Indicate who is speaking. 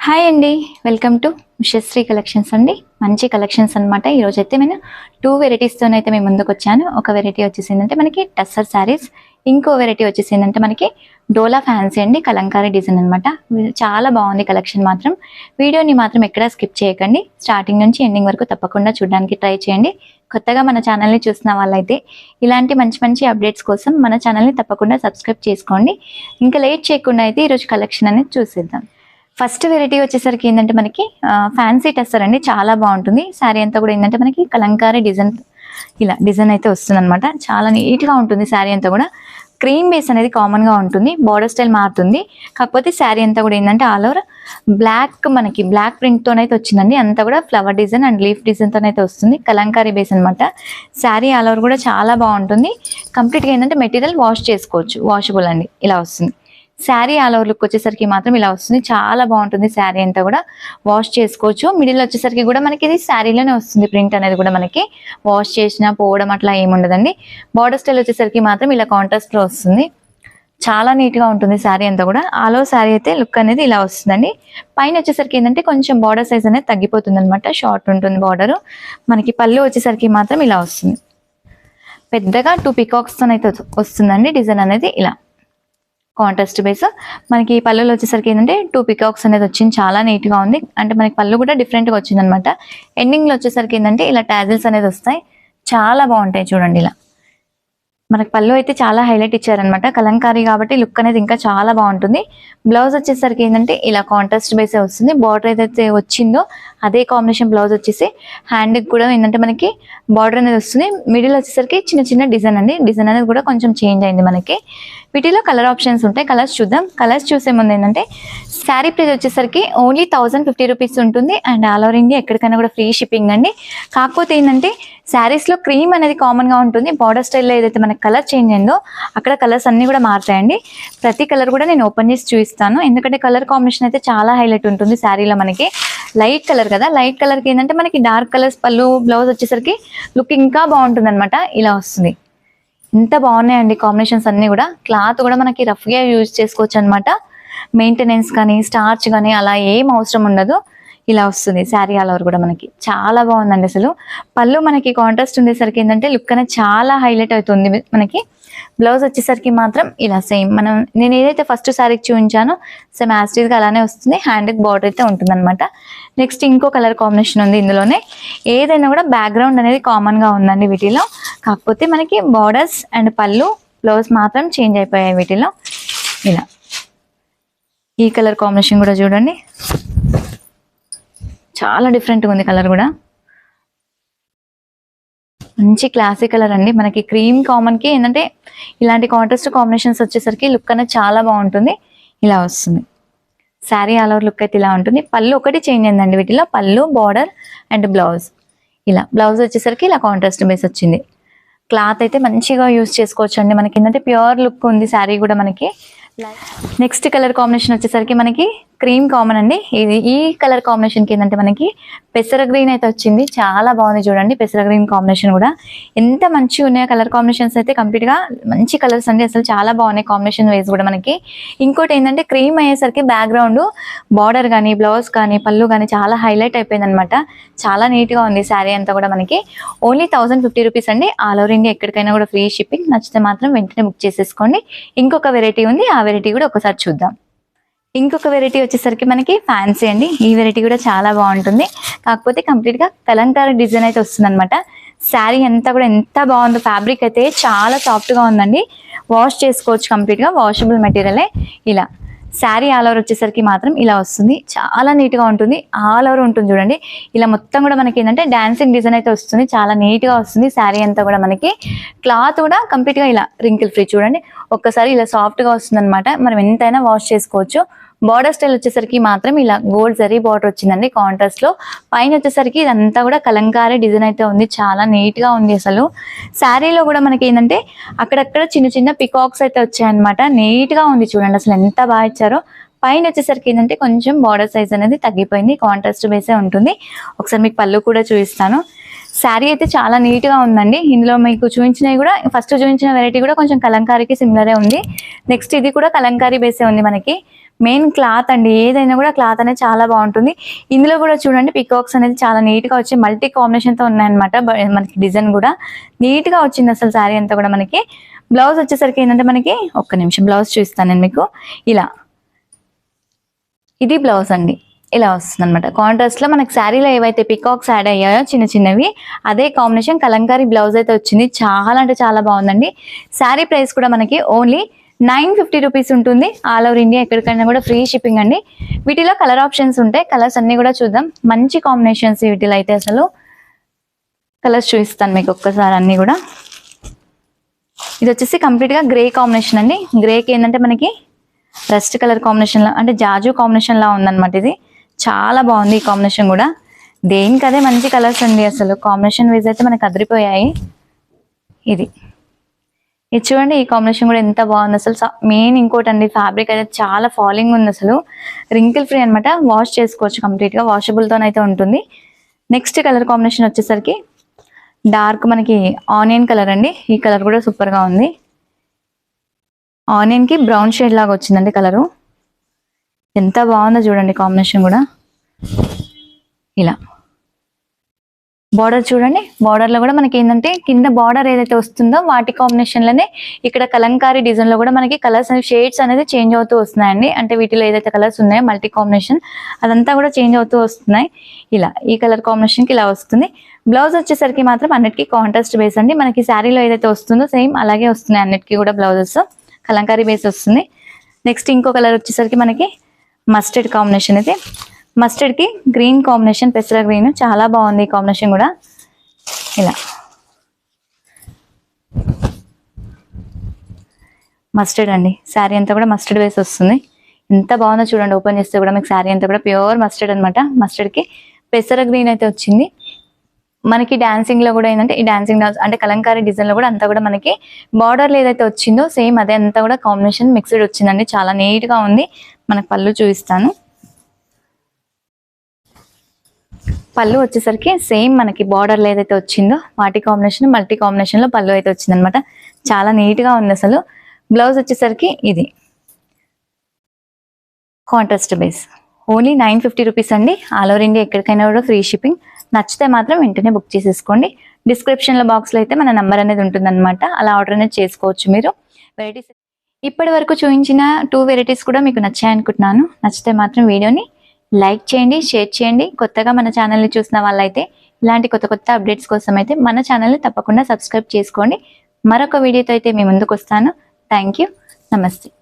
Speaker 1: Hi అండి, welcome to Ushasri collections అండి. మంచి కలెక్షన్స్ అనమాట. ఈరోజు అయితే నేను 2 వెరైటీస్తోనైతే మేము ముందుకు వచ్చాను. ఒక వెరైటీ వచ్చేసిందంటే మనకి టస్సర్ శారీస్, ఇంకో వెరైటీ వచ్చేసిందంటే మనకి డోలా ఫ్యాన్సీ అండి, కలంకారీ డిజైన్ అనమాట. చాలా బాగుంది కలెక్షన్ మాత్రం. వీడియోని మాత్రం ఎక్కడా స్కిప్ చేయకండి, స్టార్టింగ్ నుంచి ఎండింగ్ వరకు తప్పకుండా చూడడానికి ట్రై చేయండి. కొత్తగా మన ఛానల్ని చూసిన వాళ్ళైతే ఇలాంటి మంచి మంచి అప్డేట్స్ కోసం మన ఛానల్ని తప్పకుండా సబ్స్క్రైబ్ చేసుకోండి. ఇంకా లేట్ చేయకుండా అయితే ఈరోజు కలెక్షన్ అనేది చూసేద్దాం. ఫస్ట్ వెరైటీ వచ్చేసరికి ఏంటంటే మనకి ఫ్యాన్సీ టస్సర్ అండి, చాలా బాగుంటుంది. శారీ అంతా కూడా ఏంటంటే మనకి కలంకారీ డిజైన్, ఇలా డిజైన్ అయితే వస్తుంది అనమాట. చాలా నీట్గా ఉంటుంది శారీ అంతా కూడా. క్రీమ్ బేస్ అనేది కామన్గా ఉంటుంది, బార్డర్ స్టైల్ మారుతుంది. కాకపోతే శారీ అంతా కూడా ఏంటంటే ఆల్ ఓవర్ బ్లాక్, మనకి బ్లాక్ ప్రింట్తోనైతే వచ్చిందండి. అంతా కూడా ఫ్లవర్ డిజైన్ అండ్ లీఫ్ డిజైన్తోనైతే వస్తుంది. కలంకారీ బేస్ అనమాట. శారీ ఆల్ ఓవర్ కూడా చాలా బాగుంటుంది. కంప్లీట్గా ఏంటంటే మెటీరియల్ వాష్ చేసుకోవచ్చు, వాషబుల్ అండి, ఇలా వస్తుంది. శారీ ఆల్ ఓవర్ లుక్ వచ్చేసరికి మాత్రం ఇలా వస్తుంది. చాలా బాగుంటుంది శారీ అంతా కూడా, వాష్ చేసుకోవచ్చు. మిడిల్ వచ్చేసరికి కూడా మనకి ఇది శారీలోనే వస్తుంది. ప్రింట్ అనేది కూడా మనకి వాష్ చేసినా పోవడం అట్లా ఏముండదండి. బార్డర్ స్టైల్ వచ్చేసరికి మాత్రం ఇలా కాంట్రాస్ట్లో వస్తుంది. చాలా నీట్గా ఉంటుంది శారీ అంతా కూడా. ఆల్ ఓవర్ శారీ అయితే లుక్ అనేది ఇలా వస్తుందండి. పైన వచ్చేసరికి ఏంటంటే కొంచెం బార్డర్ సైజ్ అనేది తగ్గిపోతుంది అనమాట, షార్ట్ ఉంటుంది బార్డర్. మనకి పళ్ళు వచ్చేసరికి మాత్రం ఇలా వస్తుంది. పెద్దగా 2 పికాక్స్తో అయితే వస్తుందండి డిజైన్ అనేది. ఇలా కాంట్రాస్ట్ బేస్ మనకి పళ్ళులో వచ్చేసరికి ఏంటంటే 2 పికాక్స్ అనేది వచ్చింది. చాలా నీట్గా ఉంది. అంటే మనకి పళ్ళు కూడా డిఫరెంట్గా వచ్చింది అనమాట. ఎండింగ్లో వచ్చేసరికి ఏంటంటే ఇలా టాజిల్స్ అనేది వస్తాయి. చాలా బాగుంటాయి చూడండి. ఇలా మనకి పళ్ళు అయితే చాలా హైలైట్ ఇచ్చారనమాట. కలంకారీ కాబట్టి లుక్ అనేది ఇంకా చాలా బాగుంటుంది. బ్లౌజ్ వచ్చేసరికి ఏంటంటే ఇలా కాంట్రాస్ట్ బేసే వస్తుంది. బార్డర్ ఏదైతే వచ్చిందో అదే కాంబినేషన్ బ్లౌజ్ వచ్చేసి హ్యాండ్కి కూడా ఏంటంటే మనకి బార్డర్ అనేది వస్తుంది. మిడిల్ వచ్చేసరికి చిన్న చిన్న డిజైన్ అండి. డిజైన్ అనేది కూడా కొంచెం చేంజ్ అయింది మనకి. వీటిలో కలర్ ఆప్షన్స్ ఉంటాయి. కలర్స్ చూద్దాం. కలర్స్ చూసే ముందు ఏంటంటే శారీ ప్రైస్ వచ్చేసరికి ఓన్లీ 1050 రూపీస్ ఉంటుంది. అండ్ ఆల్ ఓవర్ ఇండియా ఎక్కడికైనా కూడా ఫ్రీ షిప్పింగ్ అండి. కాకపోతే ఏంటంటే శారీస్లో క్రీమ్ అనేది కామన్గా ఉంటుంది. బార్డర్ స్టైల్లో ఏదైతే మనకి కలర్ చేంజ్ అయిందో అక్కడ కలర్స్ అన్నీ కూడా మారుతాయండి. ప్రతి కలర్ కూడా నేను ఓపెన్ చేసి చూపిస్తాను, ఎందుకంటే కలర్ కాంబినేషన్ అయితే చాలా హైలైట్ ఉంటుంది శారీలో. మనకి లైట్ కలర్ కదా, లైట్ కలర్కి ఏంటంటే మనకి డార్క్ కలర్స్ పళ్ళు, బ్లౌజ్ వచ్చేసరికి లుక్ ఇంకా బాగుంటుంది అనమాట. ఇలా వస్తుంది. ఎంత బాగున్నాయండి కాంబినేషన్స్ అన్నీ కూడా. క్లాత్ కూడా మనకి రఫ్గా యూజ్ చేసుకోవచ్చు అనమాట. మెయింటెనెన్స్ కానీ స్టార్చ్ కానీ అలా ఏం అవసరం ఉండదు. ఇలా వస్తుంది శారీ ఆల్ ఓవర్ కూడా మనకి. చాలా బాగుందండి అసలు. పళ్ళు మనకి కాంట్రాస్ట్ ఉండేసరికి ఏంటంటే లుక్ అనేది చాలా హైలైట్ అవుతుంది మనకి. బ్లౌజ్ వచ్చేసరికి మాత్రం ఇలా సేమ్ నేను ఏదైతే ఫస్ట్ శారీకి చూపించానో సేమ్ యాస్టీస్గా అలానే వస్తుంది. హ్యాండ్కి బార్డర్ అయితే ఉంటుంది అనమాట. నెక్స్ట్ ఇంకో కలర్ కాంబినేషన్ ఉంది ఇందులోనే. ఏదైనా కూడా బ్యాక్గ్రౌండ్ అనేది కామన్గా ఉందండి వీటిలో. కాకపోతే మనకి బార్డర్స్ అండ్ పళ్ళు, బ్లౌజ్ మాత్రం చేంజ్ అయిపోయాయి వీటిలో. ఇలా ఈ కలర్ కాంబినేషన్ కూడా చూడండి, చాలా డిఫరెంట్గా ఉంది కలర్ కూడా. మంచి క్లాసిక్ కలర్ అండి. మనకి క్రీమ్ కామన్కి ఏంటంటే ఇలాంటి కాంట్రాస్ట్ కాంబినేషన్స్ వచ్చేసరికి లుక్ అనేది చాలా బాగుంటుంది. ఇలా వస్తుంది శారీ ఆల్ ఓవర్ లుక్ అయితే ఇలా ఉంటుంది. పళ్ళు ఒకటి చేంజ్ అయిందండి వీటిలో, పళ్ళు, బార్డర్ అండ్ బ్లౌజ్. ఇలా బ్లౌజ్ వచ్చేసరికి ఇలా కాంట్రాస్ట్ బేస్ వచ్చింది. క్లాత్ అయితే మంచిగా యూజ్ చేసుకోవచ్చు అండి. మనకి ఏంటంటే ప్యూర్ లుక్ ఉంది శారీ కూడా మనకి. నెక్స్ట్ కలర్ కాంబినేషన్ వచ్చేసరికి మనకి క్రీమ్ కామన్ అండి. ఈ కలర్ కాంబినేషన్కి ఏంటంటే మనకి పెసర గ్రీన్ అయితే వచ్చింది. చాలా బాగుంది చూడండి. పెసర గ్రీన్ కాంబినేషన్ కూడా ఎంత మంచిగా ఉన్నాయో. కలర్ కాంబినేషన్స్ అయితే కంప్లీట్గా మంచి కలర్స్ అండి. అసలు చాలా బాగున్నాయి కాంబినేషన్ వైజ్ కూడా మనకి. ఇంకోటి ఏంటంటే క్రీమ్ అయ్యేసరికి బ్యాక్గ్రౌండ్ బార్డర్ కానీ, బ్లౌజ్ కానీ, పళ్ళు కానీ చాలా హైలైట్ అయిపోయింది అనమాట. చాలా నీట్గా ఉంది శారీ అంతా కూడా మనకి. ఓన్లీ 1050 రూపీస్ అండి. ఆల్ ఓవర్ ఇండియా ఎక్కడికైనా కూడా ఫ్రీ షిప్పింగ్. నచ్చితే మాత్రం వెంటనే బుక్ చేసేసుకోండి. ఇంకొక వెరైటీ ఉంది, ఆ వెరైటీ కూడా ఒకసారి చూద్దాం. ఇంకొక వెరైటీ వచ్చేసరికి మనకి ఫ్యాన్సీ అండి. ఈ వెరైటీ కూడా చాలా బాగుంటుంది. కాకపోతే కంప్లీట్గా కలంకారీ డిజైన్ అయితే వస్తుంది అనమాట. శారీ అంతా కూడా ఎంత బాగుందో. ఫ్యాబ్రిక్ అయితే చాలా సాఫ్ట్గా ఉందండి. వాష్ చేసుకోవచ్చు, కంప్లీట్గా వాషబుల్ మెటీరియలే. ఇలా శారీ ఆల్ ఓవర్ వచ్చేసరికి మాత్రం ఇలా వస్తుంది. చాలా నీట్గా ఉంటుంది. ఆల్ ఓవర్ ఉంటుంది చూడండి. ఇలా మొత్తం కూడా మనకి ఏంటంటే డాన్సింగ్ డిజైన్ అయితే వస్తుంది. చాలా నీట్గా వస్తుంది శారీ అంతా కూడా మనకి. క్లాత్ కూడా కంప్లీట్గా ఇలా రింకిల్ ఫ్రీ చూడండి. ఒక్కసారి ఇలా సాఫ్ట్గా వస్తుంది అనమాట. మనం ఎంతైనా వాష్ చేసుకోవచ్చు. బార్డర్ స్టైల్ వచ్చేసరికి మాత్రం ఇలా గోల్డ్ జరీ బార్డర్ వచ్చిందండి కాంట్రాస్ట్లో. పైన వచ్చేసరికి ఇదంతా కూడా కలంకారీ డిజైన్ అయితే ఉంది. చాలా నీట్గా ఉంది అసలు. శారీలో కూడా మనకి ఏంటంటే అక్కడక్కడ చిన్న చిన్న పికాక్స్ అయితే వచ్చాయన్నమాట. నీట్గా ఉంది చూడండి అసలు ఎంత బాగా ఇచ్చారో. పైన వచ్చేసరికి ఏంటంటే కొంచెం బార్డర్ సైజ్ అనేది తగ్గిపోయింది. కాంట్రాస్ట్ బేసే ఉంటుంది. ఒకసారి మీకు పళ్ళు కూడా చూపిస్తాను. శారీ అయితే చాలా నీట్గా ఉందండి. ఇందులో మీకు చూపించినవి కూడా, ఫస్ట్ చూపించిన వెరైటీ కూడా కొంచెం కలంకారీకి సిమిలరే ఉంది. నెక్స్ట్ ఇది కూడా కలంకారీ బేసే ఉంది మనకి. మెయిన్ క్లాత్ అండి, ఏదైనా కూడా క్లాత్ అనేది చాలా బాగుంటుంది. ఇందులో కూడా చూడండి పికాక్స్ అనేది చాలా నీట్ గా వచ్చి మల్టీ కాంబినేషన్ తో ఉన్నాయన్నమాట. మనకి డిజైన్ కూడా నీట్ గా వచ్చింది అసలు శారీ అంతా కూడా. మనకి బ్లౌజ్ వచ్చేసరికి ఏంటంటే మనకి ఒక్క నిమిషం బ్లౌజ్ చూస్తాను నేను మీకు. ఇలా ఇది బ్లౌజ్ అండి, ఇలా వస్తుంది అనమాట. కాంట్రాస్ట్ లో మనకి శారీలో ఏవైతే పికాక్స్ యాడ్ అయ్యాయో చిన్న చిన్నవి, అదే కాంబినేషన్ కలంకారీ బ్లౌజ్ అయితే వచ్చింది. చాలా అంటే చాలా బాగుందండి. శారీ ప్రైస్ కూడా మనకి ఓన్లీ 950 రూపీస్ ఉంటుంది. ఆల్ ఓవర్ ఇండియా ఎక్కడికైనా కూడా ఫ్రీ షిప్పింగ్ అండి. వీటిలో కలర్ ఆప్షన్స్ ఉంటాయి, కలర్స్ అన్ని కూడా చూద్దాం. మంచి కాంబినేషన్స్ వీటిలో అయితే. అసలు కలర్స్ చూపిస్తాను మీకు ఒక్కసారి అన్ని కూడా. ఇది వచ్చేసి కంప్లీట్ గా గ్రే కాంబినేషన్ అండి. గ్రేకి ఏంటంటే మనకి రస్ట్ కలర్ కాంబినేషన్ లా, అంటే జాజు కాంబినేషన్ లా ఉందన్నమాట. ఇది చాలా బాగుంది ఈ కాంబినేషన్ కూడా. దేనికదే మంచి కలర్స్ అండి, అసలు కాంబినేషన్ వైజ్ అయితే మనకి అదిరిపోయాయి. ఇది చూడండి, ఈ కాంబినేషన్ కూడా ఎంత బాగుంది అసలు. మెయిన్ ఇంకోటి అండి, ఫ్యాబ్రిక్ అయితే చాలా ఫాలింగ్ ఉంది అసలు. రింకిల్ ఫ్రీ అనమాట, వాష్ చేసుకోవచ్చు కంప్లీట్ గా, వాషబుల్ తోనైతే ఉంటుంది. నెక్స్ట్ కలర్ కాంబినేషన్ వచ్చేసరికి డార్క్ మనకి ఆనియన్ కలర్ అండి. ఈ కలర్ కూడా సూపర్ గా ఉంది. ఆనియన్ కి బ్రౌన్ షేడ్ లాగా వచ్చిందండి కలరు. ఎంత బాగుందో చూడండి కాంబినేషన్ కూడా. ఇలా బార్డర్ చూడండి, బార్డర్ లో కూడా మనకి ఏంటంటే కింద బార్డర్ ఏదైతే వస్తుందో వాటి కాంబినేషన్ లోనే ఇక్కడ కలంకారీ డిజైన్ లో కూడా మనకి కలర్స్ షేడ్స్ అనేది చేంజ్ అవుతూ వస్తున్నాయండి. అంటే వీటిలో ఏదైతే కలర్స్ ఉన్నాయో మల్టీ కాంబినేషన్ అదంతా కూడా చేంజ్ అవుతూ వస్తున్నాయి. ఇలా ఈ కలర్ కాంబినేషన్ కి ఇలా వస్తుంది. బ్లౌజ్ వచ్చేసరికి మాత్రం అన్నిటికీ కాంట్రాస్ట్ బేస్ అండి. మనకి శారీలో ఏదైతే వస్తుందో సేమ్ అలాగే వస్తున్నాయి అన్నిటికీ కూడా బ్లౌజెస్. కలంకారీ బేస్ వస్తుంది. నెక్స్ట్ ఇంకో కలర్ వచ్చేసరికి మనకి మస్టర్డ్ కాంబినేషన్. అయితే మస్టర్డ్ కి గ్రీన్ కాంబినేషన్, పెసర గ్రీన్, చాలా బాగుంది ఈ కాంబినేషన్ కూడా. ఇలా మస్టర్డ్ అండి, శారీ అంతా కూడా మస్టర్డ్ వేసి వస్తుంది. ఎంత బాగుందో చూడండి, ఓపెన్ చేస్తే కూడా మీకు శారీ అంతా కూడా ప్యూర్ మస్టర్డ్ అనమాట. మస్టర్డ్ కి పెసర గ్రీన్ అయితే వచ్చింది. మనకి డాన్సింగ్ లో కూడా ఏంటంటే ఈ డాన్సింగ్ అంటే కలంకారీ డిజైన్ లో కూడా అంతా కూడా మనకి బార్డర్ లో ఏదైతే వచ్చిందో సేమ్ అదే అంతా కూడా కాంబినేషన్ మిక్స్డ్ వచ్చిందండి. చాలా నీట్ గా ఉంది. మనకు పళ్ళు చూపిస్తాను. పళ్ళు వచ్చేసరికి సేమ్ మనకి బార్డర్ లో ఏదైతే వచ్చిందో వాటి కాంబినేషన్ మల్టీ కాంబినేషన్ లో పళ్ళు అయితే వచ్చింది అనమాట. చాలా నీట్ గా ఉంది అసలు. బ్లౌజ్ వచ్చేసరికి ఇది కాంట్రాస్ట్ బేస్. ఓన్లీ 950 రూపీస్ అండి. ఆల్ ఓవర్ ఇండియా ఎక్కడికైనా కూడా ఫ్రీ షిప్పింగ్. నచ్చితే మాత్రం వెంటనే బుక్ చేసేసుకోండి. డిస్క్రిప్షన్ లో బాక్స్ లో అయితే మన నంబర్ అనేది ఉంటుంది అనమాట. అలా ఆర్డర్ అనేది చేసుకోవచ్చు మీరు. వెరైటీస్ ఇప్పటి వరకు చూపించిన 2 వెరైటీస్ కూడా మీకు నచ్చాయి అనుకుంటున్నాను. నచ్చితే మాత్రం వీడియోని లైక్ చేయండి, షేర్ చేయండి. కొత్తగా మన ఛానల్ని చూసిన వాళ్ళైతే ఇలాంటి కొత్త కొత్త అప్డేట్స్ కోసం అయితే మన ఛానల్ని తప్పకుండా సబ్స్క్రైబ్ చేసుకోండి. మరొక వీడియోతో అయితే మీ ముందుకు వస్తాను. Thank you. నమస్తే.